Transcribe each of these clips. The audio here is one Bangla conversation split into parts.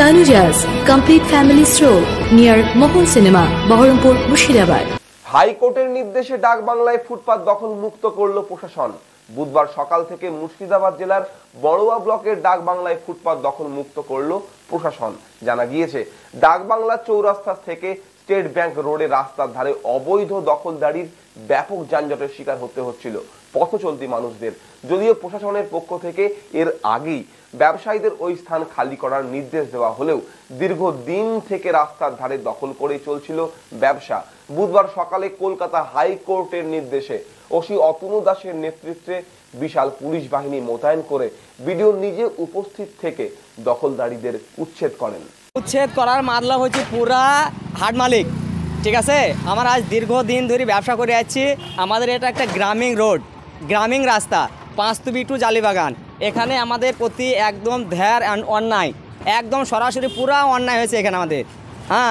Tanuja's complete family stroll near Mohol Cinema, Baharampur, Murshidabad. হাইকোর্টের নির্দেশে ডাকবাংলায় ফুটপাত দখল মুক্ত করল প্রশাসন। বুধবার সকাল থেকে মুর্শিদাবাদ জেলার বড়ুয়া ব্লকের ডাকবাংলায় ফুটপাত দখল মুক্ত করল প্রশাসন। জানা গিয়েছে, ডাকবাংলা চৌরাস্তা থেকে স্টেট ব্যাংক রোডে রাস্তার ধারে অবৈধ দখলদারির ব্যাপক যানজটের শিকার হতে হচ্ছিল পথচলতি মানুষদের। যদিও প্রশাসনের পক্ষ থেকে এর আগেই ব্যবসায়ীদের ওই স্থান খালি করার নির্দেশ দেওয়া হলেও দীর্ঘদিন থেকে রাস্তার ধারে দখল করে চলছিল ব্যবসা। বুধবার সকালে কলকাতা হাইকোর্টের নির্দেশে ওসি অতনু দাসের নেতৃত্বে বিশাল পুলিশ বাহিনী মোতায়েন করে বিডিও নিজে উপস্থিত থেকে দখলদারীদের উচ্ছেদ করেন। উচ্ছেদ করার মামলা হচ্ছে পুরা হাট মালিক, ঠিক আছে। আমরা আজ দীর্ঘদিন ধরে ব্যবসা করে যাচ্ছি। আমাদের এটা একটা গ্রামীণ রোড, গ্রামীণ রাস্তা, পাঁচতুবি টু জালিবাগান। এখানে আমাদের প্রতি একদম ধ্যার অন্যায়, একদম সরাসরি পুরা অন্যায় হয়েছে এখানে আমাদের।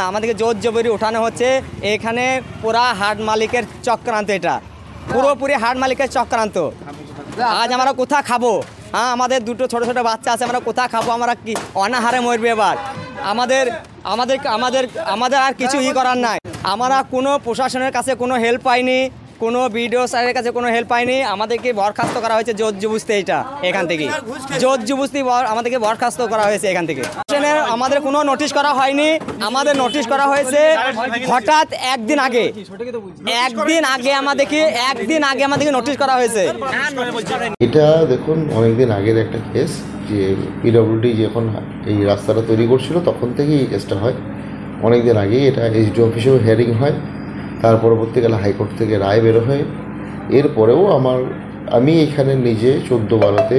আমাদেরকে জোর জবরি উঠানো হচ্ছে। এখানে পুরা হাট মালিকের চক্রান্ত, এটা পুরোপুরি হাট মালিকের চক্রান্ত। আজ আমরা কোথা খাবো? আমাদের দুটো ছোট ছোট বাচ্চা আছে, আমরা কোথা খাবো? আমরা কি অনাহারে মরবে? এবার আমাদের আমাদের আমাদের আমাদের আর কিছুই করার নাই। আমরা কোনো প্রশাসনের কাছে কোনো হেল্প পাইনি, কোনো বিডিও স্যারের কাছে কোনো হেল্প পাইনি। আমাদেরকে বরখাস্ত করা হয়েছে জোর জবরদস্তি, এটা এখান থেকে জোর জবরদস্তি আমাদেরকে বরখাস্ত করা হয়েছে এখান থেকে। আমাদের কোনো নোটিশ করা হয়নি, আমাদের নোটিশ করা হয়েছে হঠাৎ একদিন আগে আমাদেরকে নোটিশ করা হয়েছে। এটা দেখুন, অনেকদিন আগের একটা কেস, যে পিডব্লিউডি যখন এই রাস্তাটা তৈরি করছিল তখন থেকেই এই কেসটা হয়। অনেকদিন আগেই এটা এসডি অফিসেও হিয়ারিং হয়, তার পরবর্তীকালে হাইকোর্ট থেকে রায় বেরো হয়। এরপরেও আমি এখানে নিজে 14-12-তে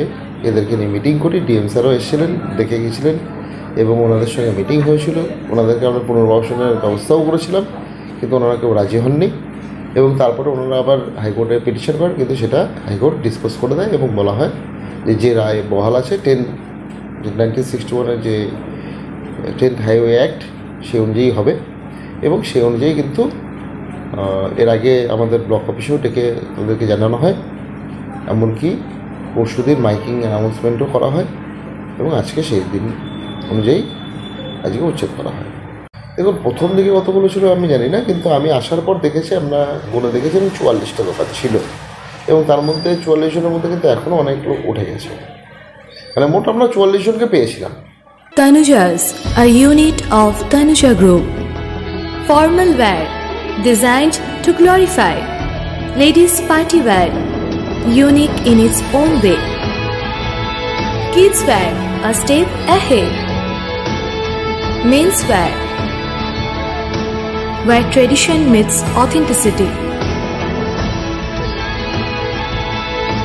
এদেরকে নিয়ে মিটিং করি। ডিএম স্যারও এসেছিলেন, দেখে গেছিলেন এবং ওনাদের সঙ্গে মিটিং হয়েছিল। ওনাদেরকে আমরা পুনর্বাসনের ব্যবস্থাও করেছিলাম, কিন্তু ওনারা কেউ রাজি হননি। এবং তারপরে ওনারা আবার হাইকোর্টে পিটিশন করেন, কিন্তু সেটা হাইকোর্ট ডিসপোজ করে দেয় এবং বলা হয় যে রায় বহাল আছে 1961-এর যে 10th হাইওয়ে অ্যাক্ট সেই অনুযায়ী হবে। এবং সেই অনুযায়ী কিন্তু এর আগে আমাদের ব্লক অফিসেও ডেকে তাদেরকে জানানো হয়, এমনকি পরশুদিন মাইকিং অ্যানাউন্সমেন্টও করা হয় এবং আজকে সেই দিন অনুযায়ী আজকে উচ্ছেদ করা হয়। দেখুন, প্রথম দিকে কতগুলো ছিল আমি জানি না, কিন্তু আমি আসার পর দেখেছি, আমরা গুনে দেখেছি 44টা দোকান ছিল এবং তার মধ্যে 44 জনের মধ্যে কিন্তু এখনও অনেক লোক উঠে গেছে। মানে মোট আমরা 44 জনকে পেয়েছিলাম। Tanuja's, a unit of Tanuja Group. Formal wear designed to glorify. Ladies party wear, unique in its own way. Kids wear, a step ahead. Men's wear, where tradition meets authenticity.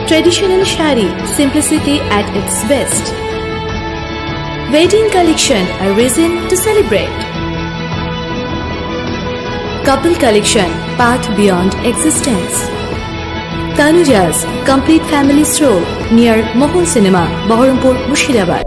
Traditional shari, simplicity at its best. Wedding collection, a reason to celebrate. Couple collection, path beyond existence. Tanuja's complete family stroll near Mohol Cinema, Baharampur, Murshidabad.